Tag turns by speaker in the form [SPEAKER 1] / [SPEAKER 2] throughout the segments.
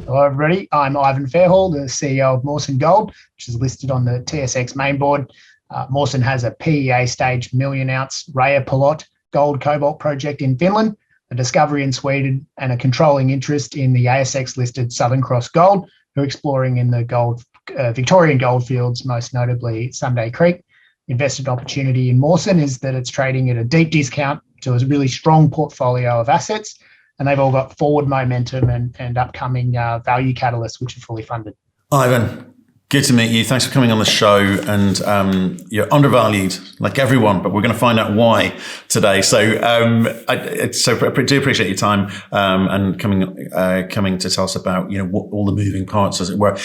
[SPEAKER 1] Hello, everybody. I'm Ivan Fairhall, the CEO of Mawson Gold, which is listed on the TSX main board. Mawson has a PEA stage million-ounce Rajapalot gold-cobalt project in Finland, a discovery in Sweden, and a controlling interest in the ASX-listed Southern Cross Gold, who are exploring in the Victorian goldfields, most notably Sunday Creek. Invested opportunity in Mawson is that it's trading at a deep discount to a really strong portfolio of assets, and they've all got forward momentum and upcoming value catalysts, which are fully funded.
[SPEAKER 2] Ivan, good to meet you. Thanks for coming on the show. And you're undervalued, like everyone, but we're going to find out why today. So I do appreciate your time and coming to tell us about what all the moving parts, as it were.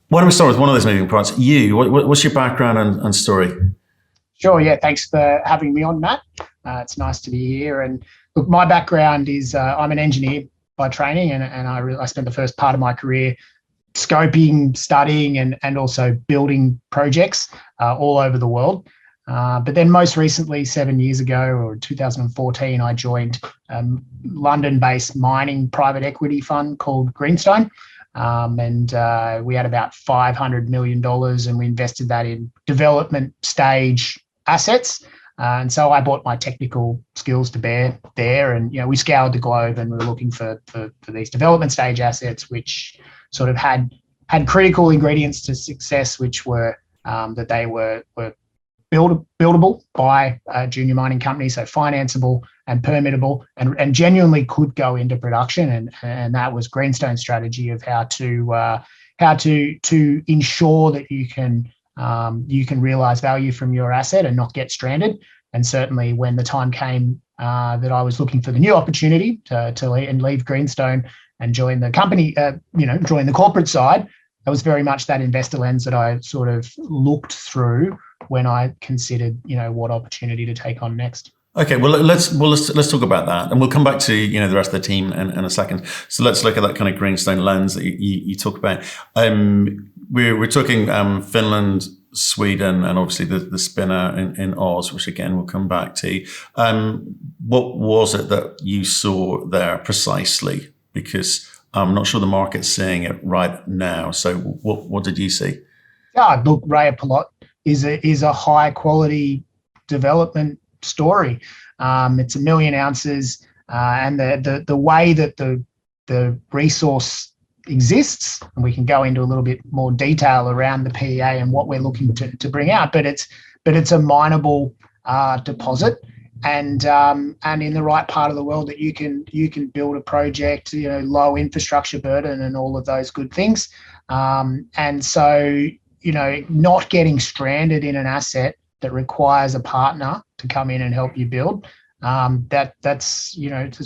[SPEAKER 2] Why don't we start with one of those moving parts? What's your background and story?
[SPEAKER 1] Sure. Yeah. Thanks for having me on, Matt. It's nice to be here. And look, my background is I'm an engineer by training, and I spent the first part of my career scoping, studying, and also building projects all over the world. But then most recently, 7 years ago, or 2014, I joined a London-based mining private equity fund called Greenstone. And we had about $500 million, and we invested that in development stage assets. And so I brought my technical skills to bear there, and we scoured the globe, and we were looking for these development stage assets, which sort of had critical ingredients to success, which were that they were buildable by junior mining companies, so financeable and permittable, and genuinely could go into production. And that was Greenstone's strategy of how to ensure that you can realize value from your asset and not get stranded. And certainly when the time came that I was looking for the new opportunity to leave Greenstone and join the company, join the corporate side, that was very much that investor lens that I sort of looked through when I considered, what opportunity to take on next.
[SPEAKER 2] Okay, let's talk about that, and we'll come back to the rest of the team in a second. So let's look at that kind of Greenstone lens that you talk about. We're talking Finland, Sweden, and obviously the spinner in Oz, which again we'll come back to. What was it that you saw there precisely? Because I'm not sure the market's seeing it right now. So what did you see?
[SPEAKER 1] Look, Rajapalot is a high quality development story. It's 1 million ounces, and the way that the resource exists, and we can go into a little bit more detail around the PEA and what we're looking to bring out, but it's a mineable deposit, and in the right part of the world that you can build a project, low infrastructure burden and all of those good things, and so not getting stranded in an asset that requires a partner to come in and help you build, that's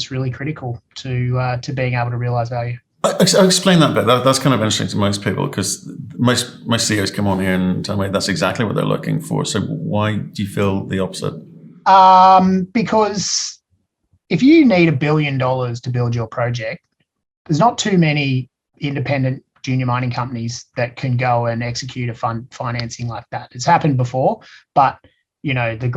[SPEAKER 1] really critical to being able to realize value.
[SPEAKER 2] I'll explain that bit. That's kind of interesting to most people, because most CEOs come on here and tell me that's exactly what they're looking for. So why do you feel the opposite?
[SPEAKER 1] Because if you need $1 billion to build your project, there's not too many independent junior mining companies that can go and execute a fund financing like that. It's happened before, but the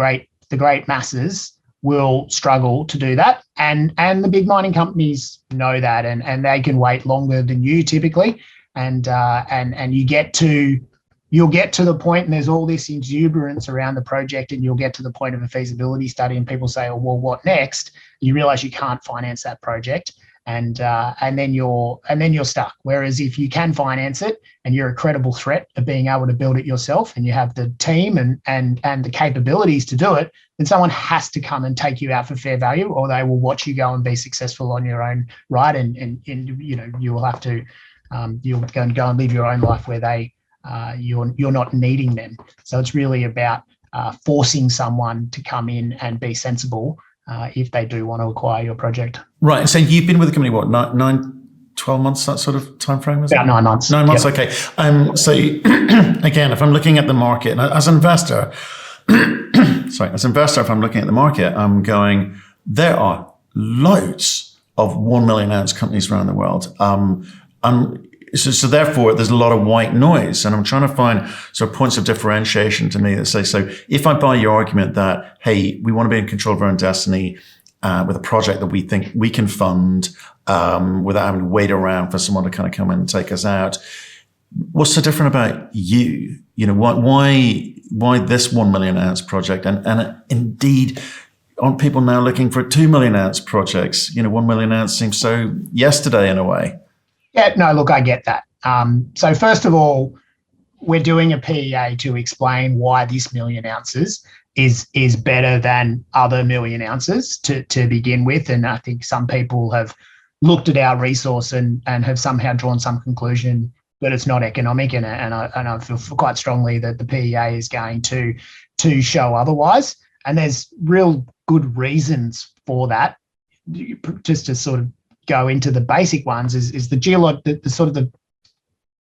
[SPEAKER 1] great masses will struggle to do that, and the big mining companies know that, and they can wait longer than you typically, and you'll get to the point, and there's all this exuberance around the project, and you'll get to the point of a feasibility study, and people say, oh, well, what next? You realize you can't finance that project, and then you're stuck. Whereas if you can finance it, and you're a credible threat of being able to build it yourself, and you have the team and the capabilities to do it, then someone has to come and take you out for fair value, or they will watch you go and be successful on your own right, and you will have to you'll go and live your own life where you're not needing them. So it's really about forcing someone to come in and be sensible if they do want to acquire your project.
[SPEAKER 2] Right. So you've been with the company, what, 12 months, that sort of time frame?
[SPEAKER 1] About 9 months.
[SPEAKER 2] 9 months,
[SPEAKER 1] yep.
[SPEAKER 2] Okay. So again, if I'm looking at the market, and as an investor, if I'm looking at the market, I'm going, there are loads of 1 million ounce companies around the world. So therefore, there's a lot of white noise, and I'm trying to find sort of points of differentiation to me that say, so if I buy your argument that, hey, we want to be in control of our own destiny, with a project that we think we can fund without having to wait around for someone to kind of come in and take us out. What's so different about you? You know, why this 1 million ounce project? And indeed, aren't people now looking for 2 million ounce projects? You know, 1 million ounce seems so yesterday in a way.
[SPEAKER 1] Yeah, no, look, I get that. So first of all, we're doing a PEA to explain why this million ounces is better than other million ounces to begin with. And I think some people have looked at our resource and have somehow drawn some conclusion that it's not economic. And I feel quite strongly that the PEA is going to show otherwise. And there's real good reasons for that. Just to sort of go into the basic ones is the sort of the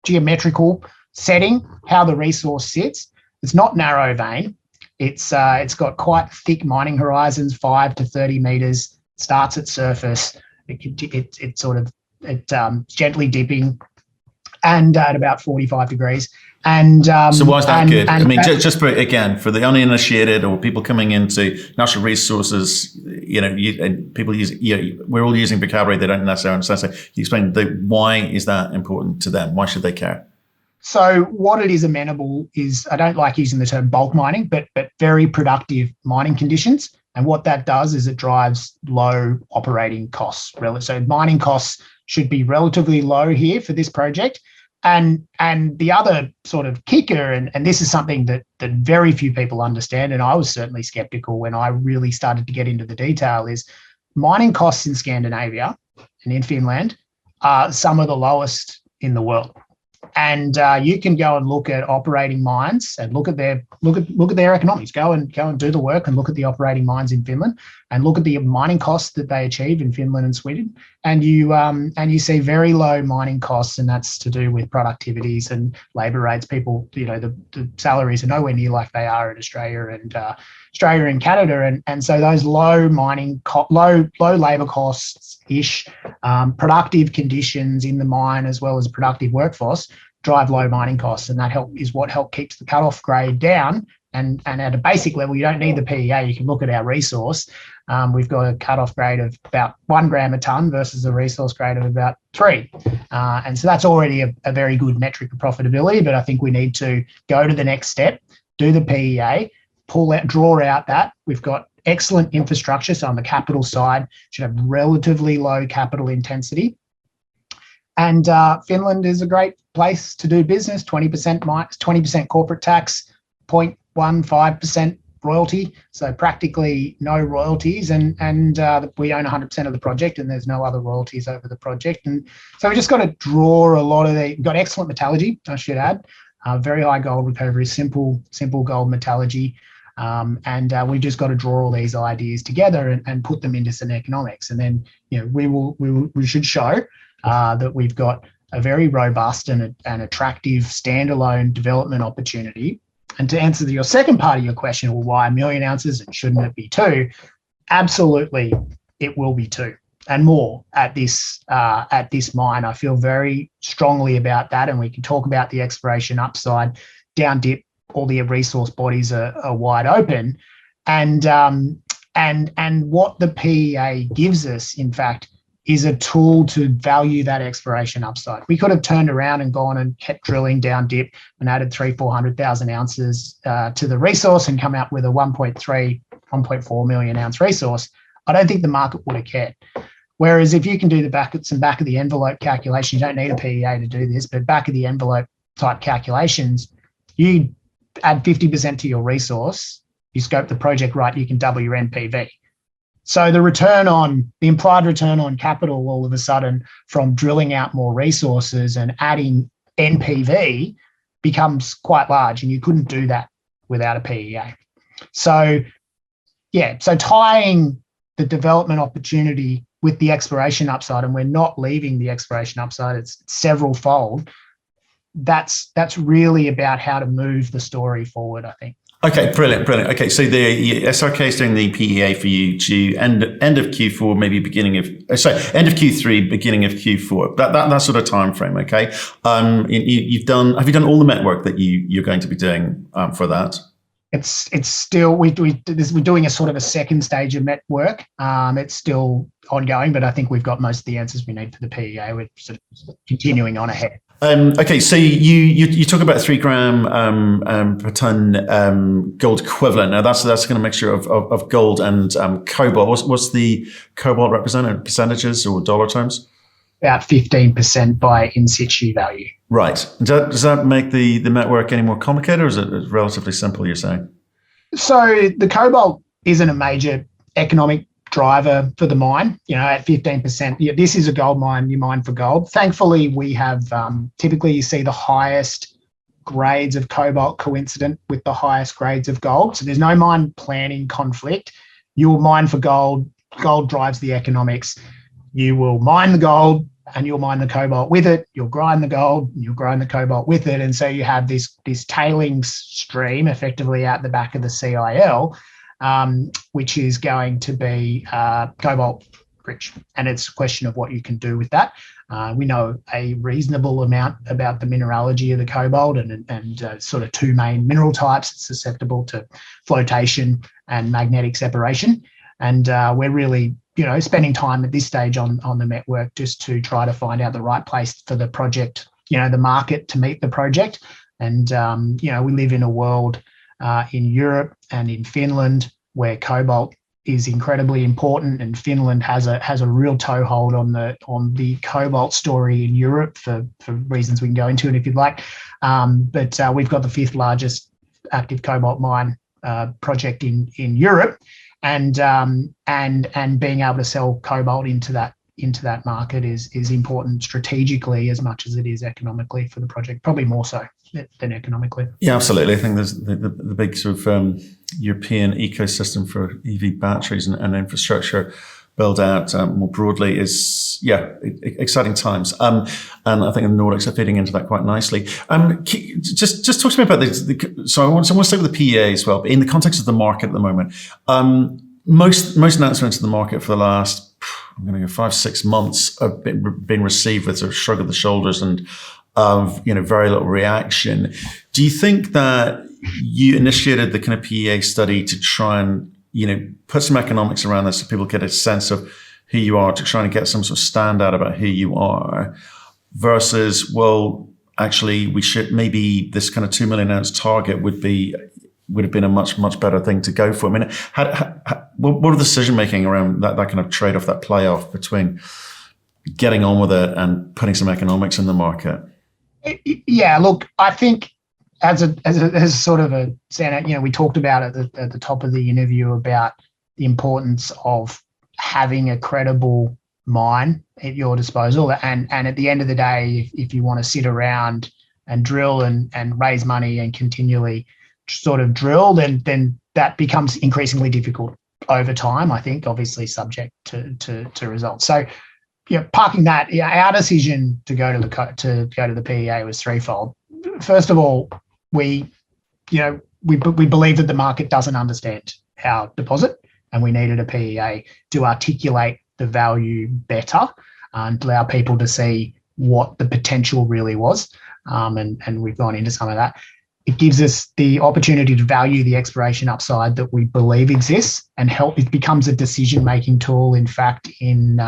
[SPEAKER 1] geometrical setting, how the resource sits. It's not narrow vein. It's got quite thick mining horizons, 5 to 30 meters. Starts at surface. It's gently dipping, and at about 45 degrees. And
[SPEAKER 2] so why is that good? I mean, just for, again, for the uninitiated or people coming into natural resources, you know, people use, we're all using vocabulary they don't necessarily understand. So you explain why is that important to them? Why should they care?
[SPEAKER 1] So what it is amenable is, I don't like using the term bulk mining, but very productive mining conditions. And what that does is it drives low operating costs. So mining costs should be relatively low here for this project. And the other sort of kicker, and this is something that very few people understand, and I was certainly skeptical when I really started to get into the detail, is mining costs in Scandinavia and in Finland are some of the lowest in the world. And you can go and look at operating mines and look at their economics. Go and do the work and look at the operating mines in Finland and look at the mining costs that they achieve in Finland and Sweden. And you see very low mining costs, and that's to do with productivities and labour rates. People, you know, the salaries are nowhere near like they are in Australia and Canada, and so those low low labour costs ish, productive conditions in the mine as well as a productive workforce drive low mining costs, and that is what keeps the cutoff grade down. And at a basic level, you don't need the PEA. You can look at our resource. We've got a cutoff grade of about 1 gram a tonne versus a resource grade of about 3. And so that's already a very good metric of profitability. But I think we need to go to the next step, do the PEA, draw out that. We've got excellent infrastructure. So on the capital side, should have relatively low capital intensity. And Finland is a great place to do business. 20% corporate tax, 0.15% royalty, so practically no royalties, and we own 100% of the project, and there's no other royalties over the project. And so we just got to draw a lot of we've got excellent metallurgy, I should add, very high gold recovery, simple gold metallurgy, and we just got to draw all these ideas together and put them into some economics, and then we should show that we've got a very robust and attractive standalone development opportunity. And to answer your second part of your question, well, why 1 million ounces and shouldn't it be 2? Absolutely, it will be 2 and more at this mine. I feel very strongly about that, and we can talk about the exploration upside. Down dip, all the resource bodies are wide open, and what the PEA gives us, in fact, is a tool to value that exploration upside. We could have turned around and gone and kept drilling down dip and added 300,000-400,000 ounces to the resource and come out with a 1.4 million ounce resource. I don't think the market would have cared. Whereas if you can do some back of the envelope calculations, you don't need a PEA to do this, but back of the envelope type calculations, you add 50% to your resource, you scope the project right, you can double your NPV. So the implied return on capital all of a sudden from drilling out more resources and adding NPV becomes quite large, and you couldn't do that without a PEA. So tying the development opportunity with the exploration upside, and we're not leaving the exploration upside, it's several fold. That's really about how to move the story forward, I think.
[SPEAKER 2] Okay, brilliant. Okay, so the SRK is doing the PEA for you to end of Q4, maybe end of Q3, beginning of Q4. That sort of time frame. Okay, have you done all the network that you're going to be doing for that?
[SPEAKER 1] It's still we're doing a sort of a second stage of MET work. It's still ongoing, but I think we've got most of the answers we need for the PEA. We're sort of continuing on ahead.
[SPEAKER 2] Okay, so you talk about 3 gram per ton gold equivalent. Now that's kind of mixture of gold and cobalt. What's the cobalt represented percentages or dollar terms?
[SPEAKER 1] About 15% by in situ value.
[SPEAKER 2] Right. Does that make the network any more complicated, or is it relatively simple, you're saying?
[SPEAKER 1] So the cobalt isn't a major economic driver for the mine. At 15%, this is a gold mine, you mine for gold. Thankfully, we have typically you see the highest grades of cobalt coincident with the highest grades of gold. So there's no mine planning conflict. You'll mine for gold. Gold drives the economics. You will mine the gold and you'll mine the cobalt with it. You'll grind the gold and you'll grind the cobalt with it. And so you have this tailings stream effectively out the back of the CIL, which is going to be cobalt rich. And it's a question of what you can do with that. We know a reasonable amount about the mineralogy of the cobalt and sort of 2 main mineral types. It's susceptible to flotation and magnetic separation. And we're really spending time at this stage on the network just to try to find out the right place for the project, the market to meet the project. And, we live in a world in Europe and in Finland where cobalt is incredibly important, and Finland has a real toehold on the cobalt story in Europe for reasons we can go into it if you'd like. But we've got the 5th largest active cobalt mine project in Europe. And being able to sell cobalt into that market is important strategically as much as it is economically for the project, probably more so than economically.
[SPEAKER 2] Yeah, absolutely. I think there's the big sort of European ecosystem for EV batteries and infrastructure build out more broadly is exciting times. And I think the Nordics are fitting into that quite nicely. Just talk to me about so I want to stay with the PEA as well, but in the context of the market at the moment. Most announcements in the market for the last, 5-6 months have been received with sort of shrug of the shoulders and very little reaction. Do you think that you initiated the kind of PEA study to try and put some economics around this so people get a sense of who you are, to try and get some sort of standout about who you are, versus, well, actually, we should, maybe this kind of 2 million ounce target would have been a much, much better thing to go for? I mean, what are the decision making around that kind of trade off, that play off between getting on with it and putting some economics in the market?
[SPEAKER 1] Yeah, look, I think as sort of a standout, we talked about at the top of the interview about the importance of having a credible mine at your disposal. And at the end of the day, if you want to sit around and drill and raise money and continually sort of drill, then that becomes increasingly difficult over time, I think, obviously subject to results. So, parking that, our decision to go to the PEA was threefold. First of all, we believe that the market doesn't understand our deposit, and we needed a PEA to articulate the value better and allow people to see what the potential really was. And we've gone into some of that. It gives us the opportunity to value the exploration upside that we believe exists and help. It becomes a decision-making tool, in fact, in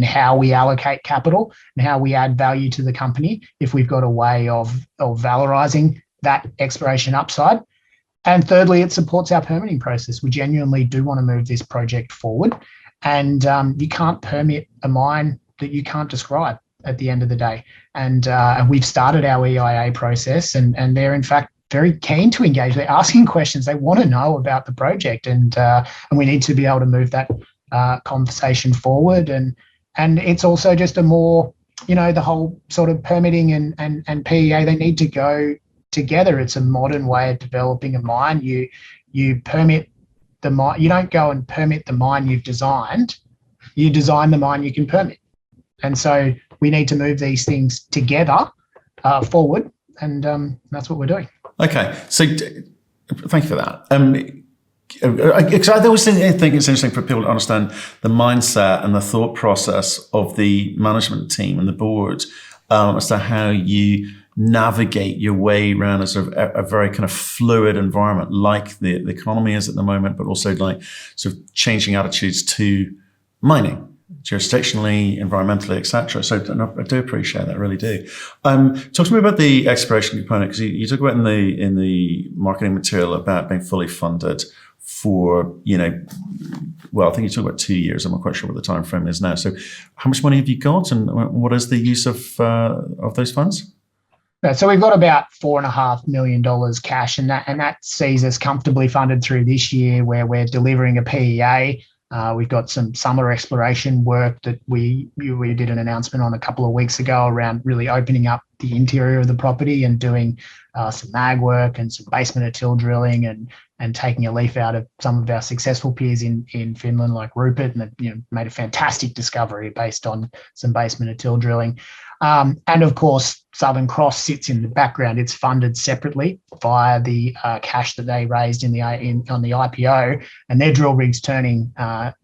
[SPEAKER 1] how we allocate capital and how we add value to the company if we've got a way of valorizing that exploration upside. And thirdly, it supports our permitting process. We genuinely do want to move this project forward, and you can't permit a mine that you can't describe at the end of the day. And we've started our EIA process, and they're in fact very keen to engage. They're asking questions. They want to know about the project, and we need to be able to move that conversation forward. And it's also just a more, the whole sort of permitting and PEA, they need to go together. It's a modern way of developing a mine. You permit the mine. You don't go and permit the mine you've designed. You design the mine you can permit. And so we need to move these things together forward, and that's what we're doing.
[SPEAKER 2] Okay, so thank you for that. Because I always think it's interesting for people to understand the mindset and the thought process of the management team and the board as to how you navigate your way around a sort of a very kind of fluid environment like the economy is at the moment, but also like sort of changing attitudes to mining, jurisdictionally, environmentally, etc. So I do appreciate that, I really do. Talk to me about the exploration component, because you talk about in the marketing material about being fully funded for, well, I think you talk about 2 years. I'm not quite sure what the time frame is now. So how much money have you got, and what is the use of those funds?
[SPEAKER 1] So we've got about $4.5 million cash, and that sees us comfortably funded through this year, where we're delivering a PEA. We've got some summer exploration work that we did an announcement on a couple of weeks ago around really opening up the interior of the property and doing some mag work and some basement of till drilling and taking a leaf out of some of our successful peers in Finland, like Rupert, and made a fantastic discovery based on some basement of till drilling. And of course, Southern Cross sits in the background. It's funded separately via the cash that they raised on the IPO, and their drill rig's turning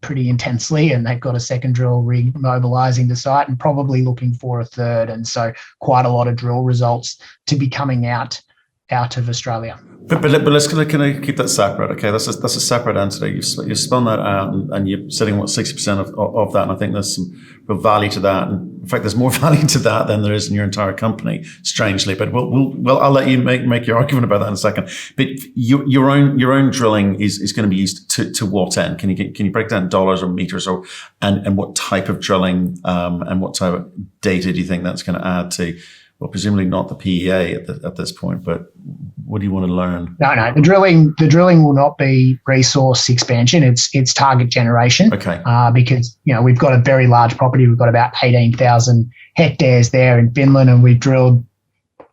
[SPEAKER 1] pretty intensely, and they've got a second drill rig mobilising the site and probably looking for a third. And so quite a lot of drill results to be coming out of Australia.
[SPEAKER 2] But let's kind of keep that separate, okay? That's a separate entity. You've spun that out, and you're sitting 60% of that, and I think there's some real value to that. And in fact, there's more value to that than there is in your entire company, strangely. But I'll let you make your argument about that in a second. But your own drilling is going to be used to what end? Can you break down dollars or meters, and what type of drilling and what type of data do you think that's going to add to? Well, presumably not the PEA at this point, but what do you want to learn? No.
[SPEAKER 1] The drilling will not be resource expansion. It's target generation.
[SPEAKER 2] Okay.
[SPEAKER 1] Because we've got a very large property. We've got about 18,000 hectares there in Finland, and we've drilled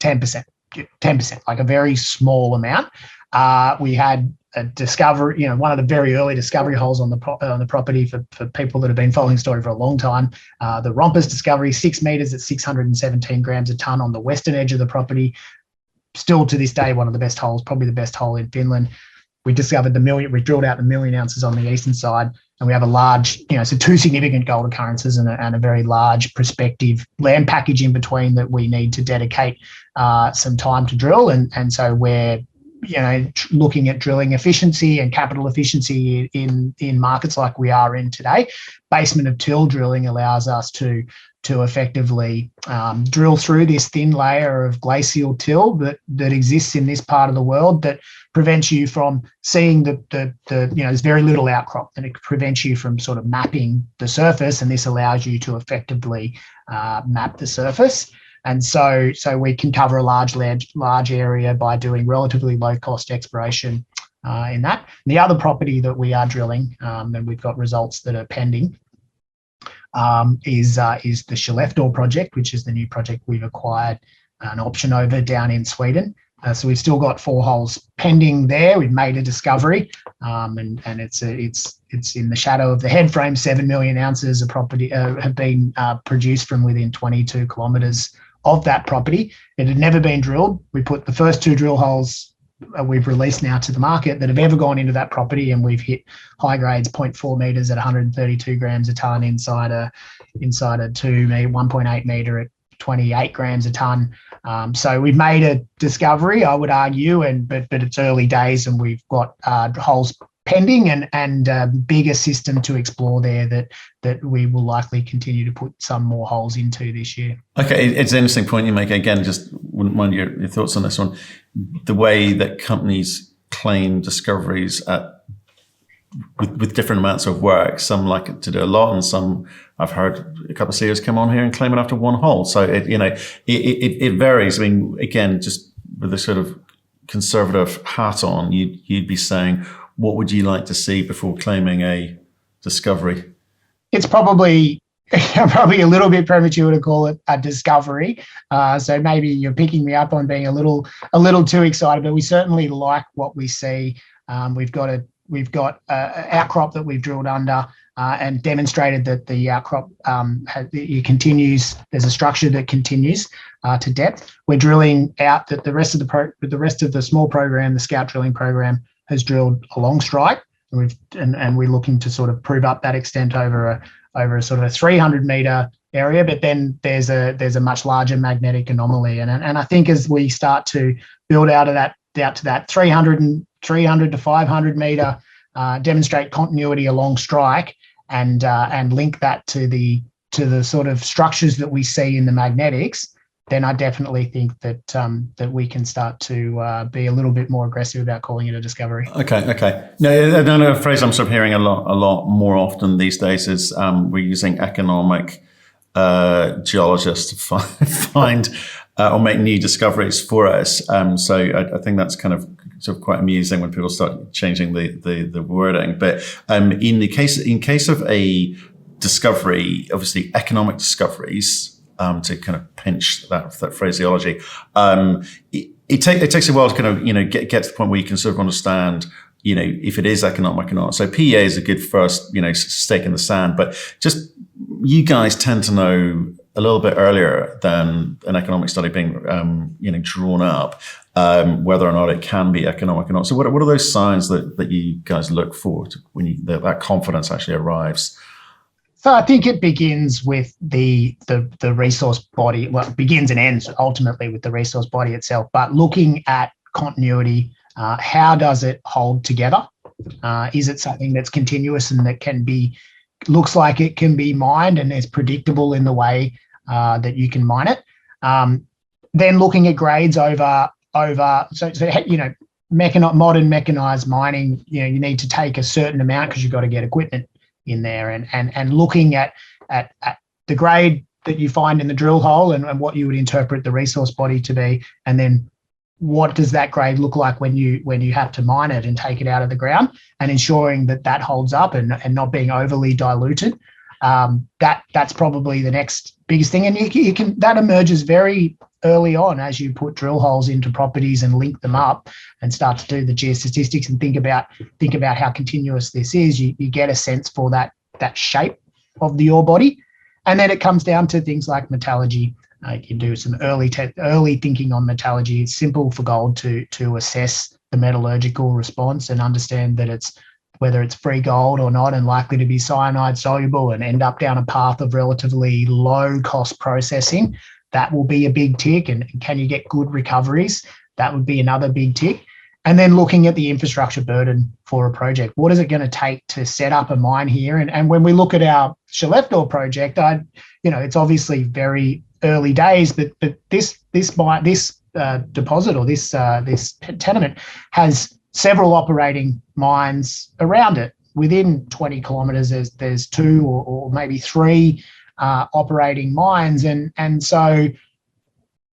[SPEAKER 1] 10%, like a very small amount. We had a discovery, one of the very early discovery holes on the property for people that have been following the story for a long time. The Rompers discovery, 6 meters at 617 grams a ton on the western edge of the property. Still to this day, one of the best holes, probably the best hole in Finland. We discovered we drilled out the 1 million ounces on the eastern side, and we have a large, so 2 significant gold occurrences and a very large prospective land package in between that we need to dedicate some time to drill. And so we're looking at drilling efficiency and capital efficiency in markets like we are in today. Basement of till drilling allows us to effectively drill through this thin layer of glacial till that exists in this part of the world, that prevents you from seeing there's very little outcrop, and it prevents you from sort of mapping the surface, and this allows you to effectively map the surface. And so we can cover a large area by doing relatively low cost exploration in that. The other property that we are drilling, and we've got results that are pending, is the Skelleftea project, which is the new project we've acquired an option over down in Sweden. So we've still got 4 holes pending there. We've made a discovery, and it's in the shadow of the head frame. 7 million ounces of property have been produced from within 22 kilometres of that property. It had never been drilled. We put the first 2 drill holes we've released now to the market that have ever gone into that property, and we've hit high grades, 0.4 meters at 132 grams a ton inside a 1.8 meter at 28 grams a ton. So we've made a discovery, I would argue, but it's early days, and we've got holes pending and bigger system to explore there that we will likely continue to put some more holes into this year.
[SPEAKER 2] Okay, it's an interesting point you make. Again, just wouldn't mind your thoughts on this one. The way that companies claim discoveries with different amounts of work. Some like it to do a lot, and some I've heard a couple of CEOs come on here and claim it after 1 hole. So it varies. I mean, again, just with a sort of conservative hat on, you'd be saying, what would you like to see before claiming a discovery?
[SPEAKER 1] It's probably a little bit premature to call it a discovery. So maybe you're picking me up on being a little too excited, but we certainly like what we see. We've got outcrop that we've drilled under and demonstrated that the outcrop it continues. There's a structure that continues to depth. We're drilling out that the rest of the small program, the scout drilling program, has drilled along strike, and we're looking to sort of prove up that extent over a sort of a 300 meter area, but then there's a much larger magnetic anomaly, and I think as we start to build out to that 300 to 500 meter, demonstrate continuity along strike, and link that to the sort of structures that we see in the magnetics, then I definitely think that that we can start to be a little bit more aggressive about calling it a discovery.
[SPEAKER 2] Okay. No, a phrase I'm sort of hearing a lot more often these days is we're using economic geologists to find or make new discoveries for us. So I think that's kind of sort of quite amusing when people start changing the wording. But in case of a discovery, obviously economic discoveries, to kind of pinch that phraseology, it takes a while to kind of get to the point where you can sort of understand if it is economic or not. So PEA is a good first stake in the sand, but just you guys tend to know a little bit earlier than an economic study being drawn up whether or not it can be economic or not. So what are those signs that you guys look for when that confidence actually arrives?
[SPEAKER 1] So I think it begins with the resource body. Well, it begins and ends ultimately with the resource body itself. But looking at continuity, how does it hold together? Is it something that's continuous and that looks like it can be mined and is predictable in the way that you can mine it? Then looking at grades over modern mechanized mining, you need to take a certain amount because you've got to get equipment in there, and looking at the grade that you find in the drill hole and what you would interpret the resource body to be, and then what does that grade look like when you have to mine it and take it out of the ground, and ensuring that holds up and not being overly diluted. That's probably the next biggest thing, and you can that emerges very early on as you put drill holes into properties and link them up and start to do the geostatistics and think about how continuous this is. You get a sense for that shape of the ore body, and then it comes down to things like metallurgy. You can do some early thinking on metallurgy. It's simple for gold to assess the metallurgical response and understand that whether it's free gold or not, and likely to be cyanide soluble and end up down a path of relatively low cost processing. That will be a big tick. And can you get good recoveries? That would be another big tick. And then looking at the infrastructure burden for a project. What is it going to take to set up a mine here? And when we look at our Skelleftea project, it's obviously very early days, but this deposit or this tenement has several operating mines around it. Within 20 kilometres, there's two or maybe three operating mines, and so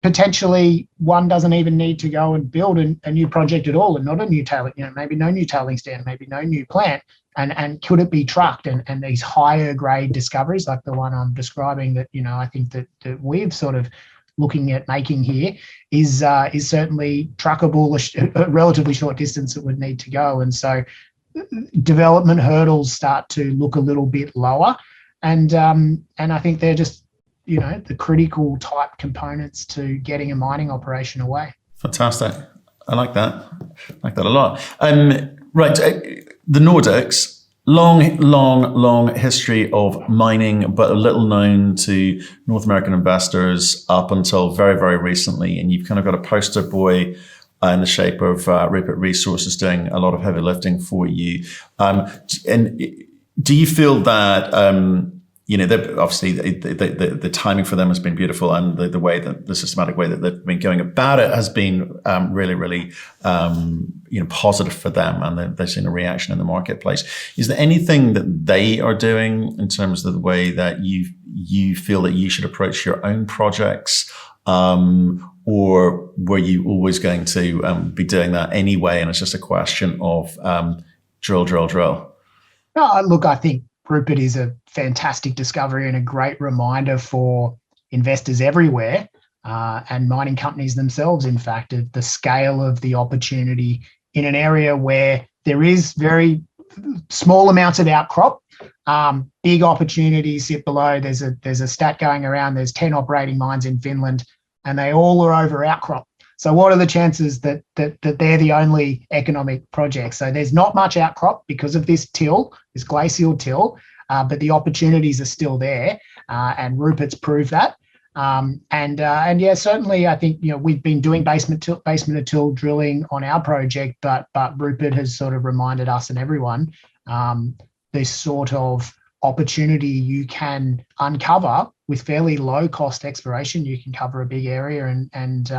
[SPEAKER 1] potentially one doesn't even need to go and build a new project at all, and not a new tailing, maybe no new tailings dam, maybe no new plant, and could it be trucked? And these higher grade discoveries like the one I'm describing that I think that we've sort of looking at making here is certainly truckable, a relatively short distance it would need to go, and so development hurdles start to look a little bit lower. And I think they're just, the critical type components to getting a mining operation away.
[SPEAKER 2] Fantastic. I like that. I like that a lot. Right. The Nordics, long history of mining, but a little known to North American investors up until very, very recently. And you've kind of got a poster boy in the shape of Rupert Resources doing a lot of heavy lifting for you. And do you feel that, obviously the timing for them has been beautiful, and the way that the systematic way that they've been going about it has been really, really, positive for them, and they've seen a reaction in the marketplace. Is there anything that they are doing in terms of the way that you feel that you should approach your own projects? Or were you always going to be doing that anyway, and it's just a question of drill?
[SPEAKER 1] No, look, I think Rupert is a fantastic discovery and a great reminder for investors everywhere and mining companies themselves, in fact, of the scale of the opportunity in an area where there is very small amounts of outcrop. Big opportunities sit below. There's a stat going around. There's 10 operating mines in Finland, and they all are over outcrop. So what are the chances that they're the only economic project? So there's not much outcrop because of this glacial till, but the opportunities are still there. and Rupert's proved that. And yeah, certainly, I think we've been doing basement to till drilling on our project, but Rupert has sort of reminded us and everyone this sort of opportunity you can uncover with fairly low cost exploration. You can cover a big area and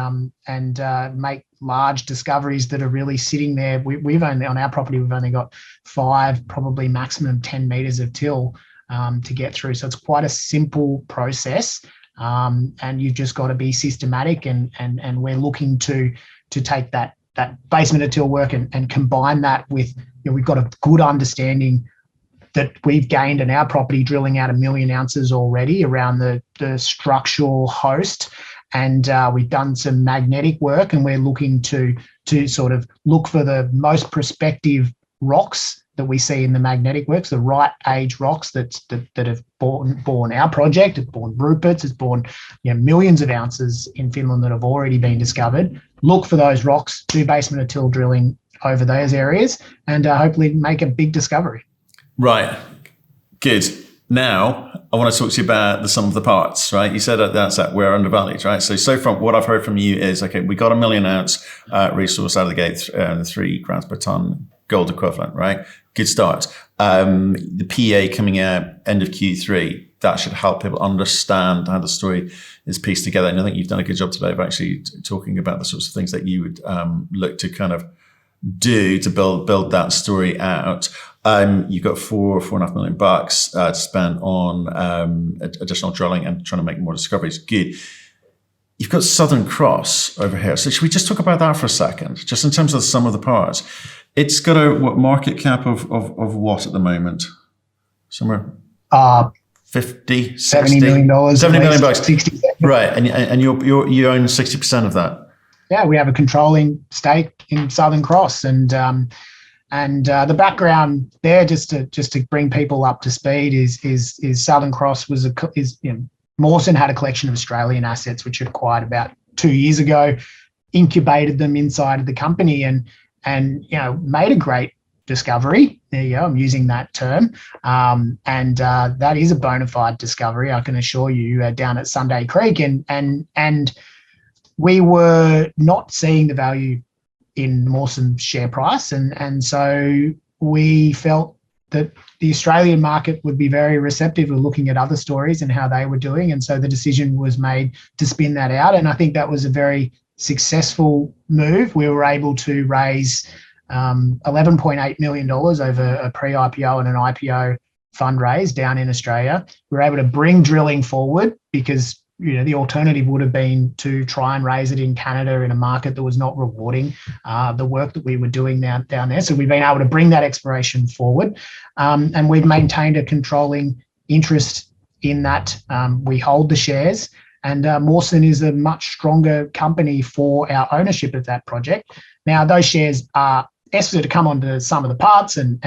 [SPEAKER 1] make large discoveries that are really sitting there. We've only, on our property, we've only got 5, probably maximum 10 meters of till to get through. So it's quite a simple process. And you've just got to be systematic, and we're looking to take that basement to till work and combine that with, we've got a good understanding that we've gained in our property drilling out 1 million ounces already around the structural host. And we've done some magnetic work, and we're looking to sort of look for the most prospective rocks that we see in the magnetic works, the right age rocks that have borne our project, it's borne Rupert's, it's borne millions of ounces in Finland that have already been discovered. Look for those rocks, do basement to till drilling over those areas, and hopefully make a big discovery.
[SPEAKER 2] Right. Good. Now, I want to talk to you about the sum of the parts, right? You said that we're undervalued, right? So from what I've heard from you is, okay, we got 1 million ounce resource out of the gate, 3 grams per ton gold equivalent, right? Good start. The PA coming out end of Q3, that should help people understand how the story is pieced together. And I think you've done a good job today of actually talking about the sorts of things that you would look to kind of do to build that story out. You've got $4.5 million to spend on additional drilling and trying to make more discoveries. Good. You've got Southern Cross over here. So should we just talk about that for a second? Just in terms of the sum of the parts. It's got a market cap of what at the moment? Somewhere 50, 60,
[SPEAKER 1] $70 million.
[SPEAKER 2] $70 million.
[SPEAKER 1] 60.
[SPEAKER 2] Right. And you own 60% of that.
[SPEAKER 1] Yeah, we have a controlling stake in Southern Cross, and the background there, just to bring people up to speed, is Southern Cross Mawson had a collection of Australian assets which it acquired about 2 years ago, incubated them inside of the company, and made a great discovery. There you go, I'm using that term, and that is a bona fide discovery, I can assure you, down at Sunday Creek, and we were not seeing the value in Mawson's share price, and so we felt that the Australian market would be very receptive of looking at other stories and how they were doing, and so the decision was made to spin that out, and I think that was a very successful move. We were able to raise $11.8 million over a pre-IPO and an IPO fundraise down in Australia. We were able to bring drilling forward because the alternative would have been to try and raise it in Canada in a market that was not rewarding the work that we were doing down there. So we've been able to bring that exploration forward, and we've maintained a controlling interest in that. We hold the shares, and Mawson is a much stronger company for our ownership of that project. Now, those shares are estimated to come onto some of the parts, and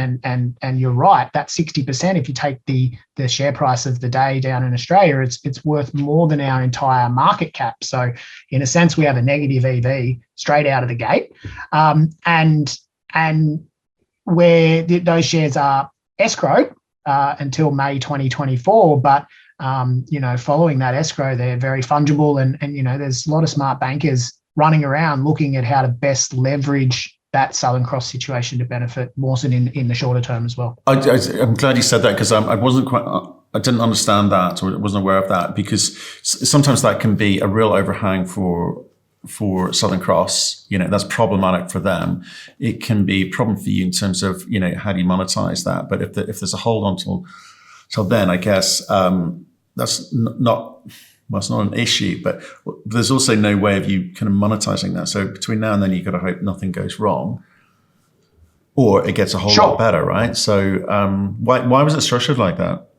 [SPEAKER 1] you're right, that 60%, if you take the share price of the day down in Australia, it's worth more than our entire market cap. So in a sense, we have a negative EV straight out of the gate, and where those shares are escrowed until May 2024, but following that escrow, they're very fungible, and there's a lot of smart bankers running around looking at how to best leverage that Southern Cross situation to benefit Mawson in the shorter term as well.
[SPEAKER 2] I'm glad you said that, because I didn't understand that, or wasn't aware of that, because sometimes that can be a real overhang for Southern Cross. That's problematic for them. It can be a problem for you in terms of how do you monetize that. But if there's a hold on till then, I guess that's not. Well, it's not an issue, but there's also no way of you kind of monetizing that. So between now and then, you've got to hope nothing goes wrong, or it gets a whole lot better, right? So why was it structured like that?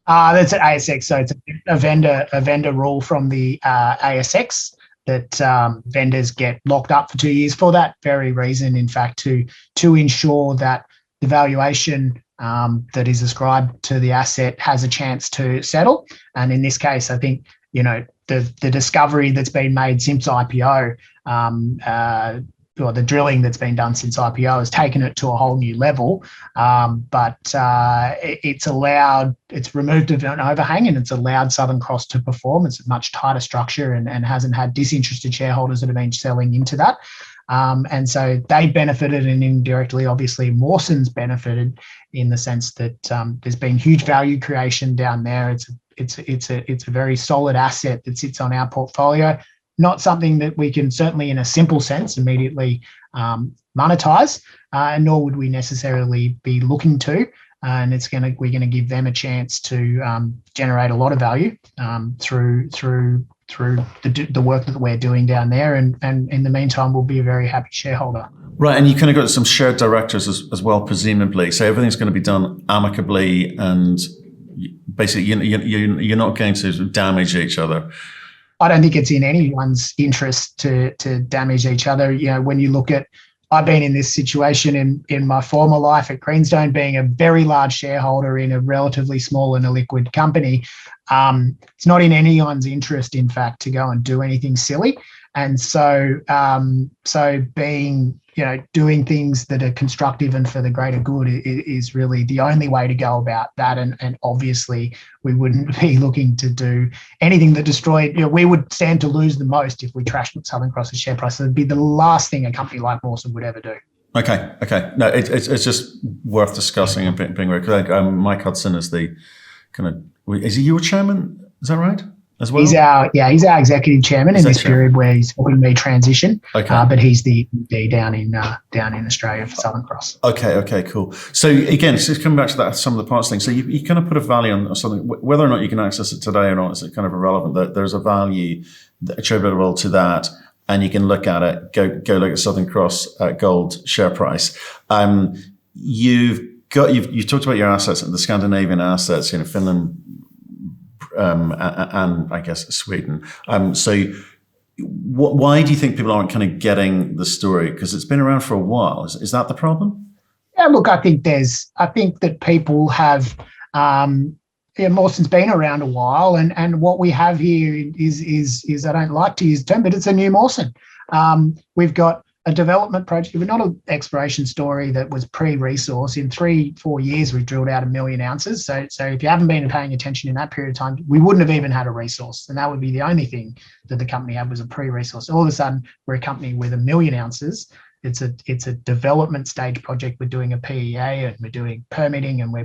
[SPEAKER 1] That's at ASX. So it's a vendor rule from the ASX that vendors get locked up for 2 years for that very reason. In fact, to ensure that the valuation that is ascribed to the asset has a chance to settle. And in this case, I think the discovery that's been made since IPO or the drilling that's been done since IPO has taken it to a whole new level. But it's removed an overhang, and it's allowed Southern Cross to perform. It's a much tighter structure and hasn't had disinterested shareholders that have been selling into that. And so they benefited, and indirectly, obviously, Mawson's benefited in the sense that there's been huge value creation down there. It's a very solid asset that sits on our portfolio. Not something that we can certainly, in a simple sense, immediately monetize, nor would we necessarily be looking to. And we're gonna give them a chance to generate a lot of value through the work that we're doing down there. And in the meantime, we'll be a very happy shareholder.
[SPEAKER 2] Right, and you kind of got some shared directors as well, presumably. So everything's going to be done amicably, and basically, you're not going to damage each other.
[SPEAKER 1] I don't think it's in anyone's interest to damage each other. When you look at, I've been in this situation in my former life at Greenstone, being a very large shareholder in a relatively small and illiquid company. It's not in anyone's interest, in fact, to go and do anything silly. And so being, doing things that are constructive and for the greater good is really the only way to go about that. And obviously, we wouldn't be looking to do anything that destroyed. We would stand to lose the most if we trashed Southern Cross's share price. So it'd be the last thing a company like Mawson would ever do.
[SPEAKER 2] Okay. No, it's just worth discussing and being very clear. Mike Hudson is the is he your chairman? Is that right? As well? He's our
[SPEAKER 1] executive chairman in this period where he's helping me transition.
[SPEAKER 2] Okay.
[SPEAKER 1] But he's the MD down in Australia for Southern Cross.
[SPEAKER 2] Okay, cool. So again, just coming back to that, some of the parts thing. So you kind of put a value on something, whether or not you can access it today or not, is kind of irrelevant. That there's a value attributable to that, and you can look at it. Go look at Southern Cross Gold share price. You've talked about your assets and the Scandinavian assets, Finland. And I guess Sweden. So why do you think people aren't kind of getting the story? Because it's been around for a while. Is that the problem?
[SPEAKER 1] Yeah, look, I think that people have, Mawson's been around a while, and what we have here is I don't like to use the term, but it's a new Mawson. We've got a development project. We're not an exploration story that was pre-resource. In 3-4 years, we've drilled out 1 million ounces. So if you haven't been paying attention in that period of time, we wouldn't have even had a resource. And that would be the only thing that the company had, was a pre-resource. All of a sudden, we're a company with 1 million ounces. It's a development stage project. We're doing a PEA and we're doing permitting, and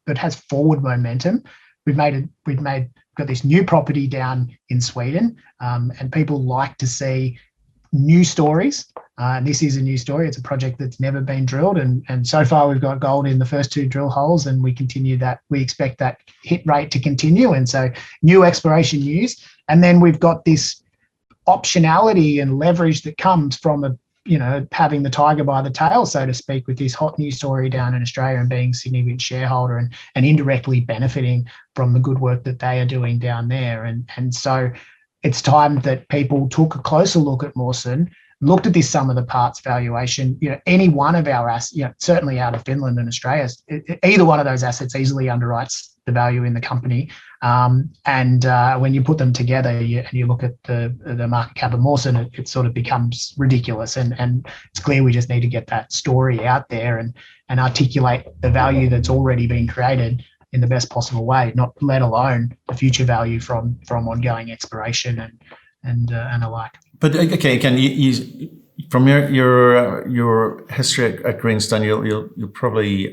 [SPEAKER 1] it has forward momentum. We've got this new property down in Sweden, and people like to see new stories. This is a new story. It's a project that's never been drilled, and so far we've got gold in the first 2 drill holes, and we expect that hit rate to continue. And so new exploration news, and then we've got this optionality and leverage that comes from having the tiger by the tail, so to speak, with this hot new story down in Australia and being a significant shareholder and indirectly benefiting from the good work that they are doing down there. And so it's time that people took a closer look at Mawson, looked at this sum of the parts valuation. Any one of our assets, certainly out of Finland and Australia, either one of those assets easily underwrites the value in the company. And when you put them together, and you look at the market cap of Mawson, it sort of becomes ridiculous. And it's clear we just need to get that story out there and articulate the value that's already been created in the best possible way, not let alone the future value from ongoing exploration and alike.
[SPEAKER 2] But okay, again, you from your history at Greenstone, you'll probably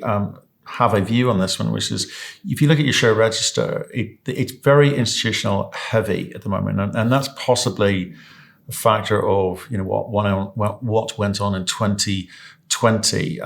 [SPEAKER 2] have a view on this one, which is, if you look at your share register, it's very institutional heavy at the moment, and that's possibly a factor of what went on in 2020.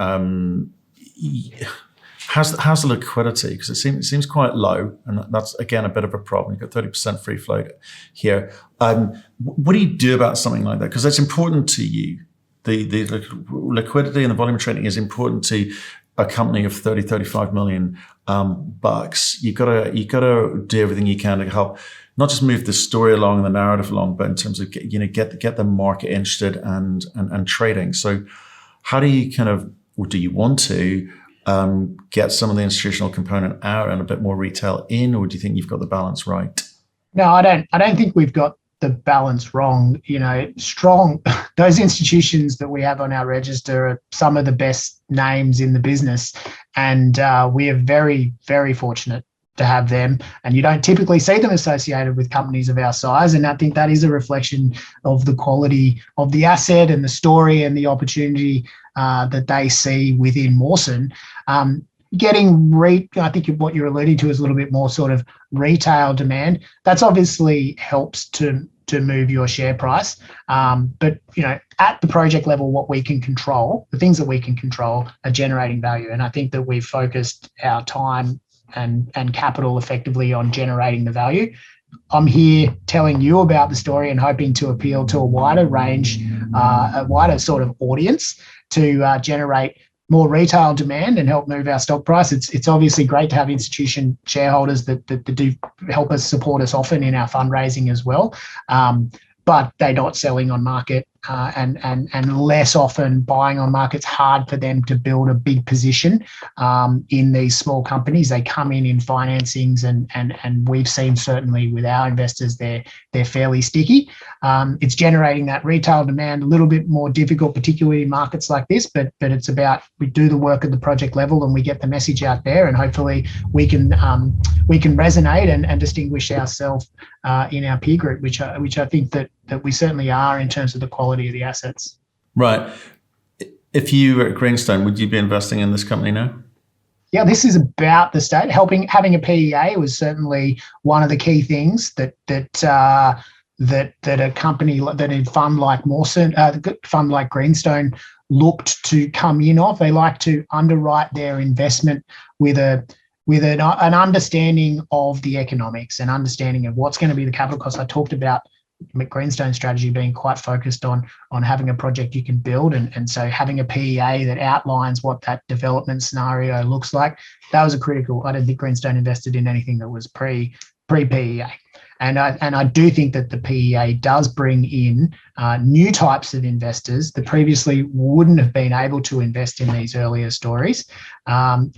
[SPEAKER 2] How's the liquidity? Because it seems quite low, and that's again a bit of a problem. You've got 30% free float here. What do you do about something like that? Because that's important to you. The liquidity and the volume of trading is important to a company of 35 million bucks. You've got to do everything you can to help not just move the story along and the narrative along, but in terms of get the market interested and trading. So how do you do you want to get some of the institutional component out and a bit more retail in, or do you think you've got the balance right?
[SPEAKER 1] No, I don't think we've got the balance wrong. Strong, those institutions that we have on our register are some of the best names in the business. And we are very, very fortunate to have them. And you don't typically see them associated with companies of our size. And I think that is a reflection of the quality of the asset and the story and the opportunity that they see within Mawson. I think what you're alluding to is a little bit more sort of retail demand. That's obviously helps to move your share price. But at the project level, what we can control, the things that we can control are generating value. And I think that we've focused our time and capital effectively on generating the value. I'm here telling you about the story and hoping to appeal to a wider range, a wider sort of audience to generate more retail demand and help move our stock price. It's obviously great to have institution shareholders that do help us, support us often in our fundraising as well. But they're not selling on market and less often buying on market. It's hard for them to build a big position in these small companies. They come in financings and we've seen certainly with our investors, they're fairly sticky. It's generating that retail demand a little bit more difficult, particularly in markets like this, but it's about, we do the work at the project level and we get the message out there, and hopefully we can resonate and distinguish ourselves in our peer group, which I think that we certainly are in terms of the quality of the assets.
[SPEAKER 2] Right. If you were at Greenstone, would you be investing in this company now?
[SPEAKER 1] Yeah, this is about the state. Having a PEA was certainly one of the key things that a company, that a fund like Mawson, fund like Greenstone looked to come in off. They like to underwrite their investment with an understanding of the economics and understanding of what's going to be the capital costs. I talked about Greenstone's strategy being quite focused on having a project you can build, and so having a PEA that outlines what that development scenario looks like. That was a critical. I don't think Greenstone invested in anything that was pre-PEA. And I do think that the PEA does bring in new types of investors that previously wouldn't have been able to invest in these earlier stories,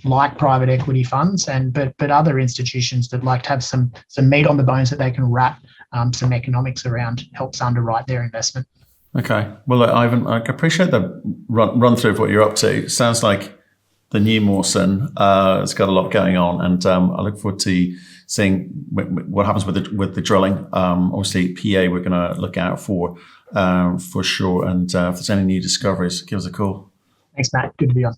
[SPEAKER 1] like private equity funds but other institutions that like to have some meat on the bones that they can wrap some economics around, helps underwrite their investment. Okay.
[SPEAKER 2] Well, Ivan, I appreciate the run through of what you're up to. Sounds like the new Mawson has got a lot going on, and I look forward to seeing what happens with the drilling. Obviously, PA we're going to look out for sure. And if there's any new discoveries, give us a call.
[SPEAKER 1] Thanks, Matt. Good to be on.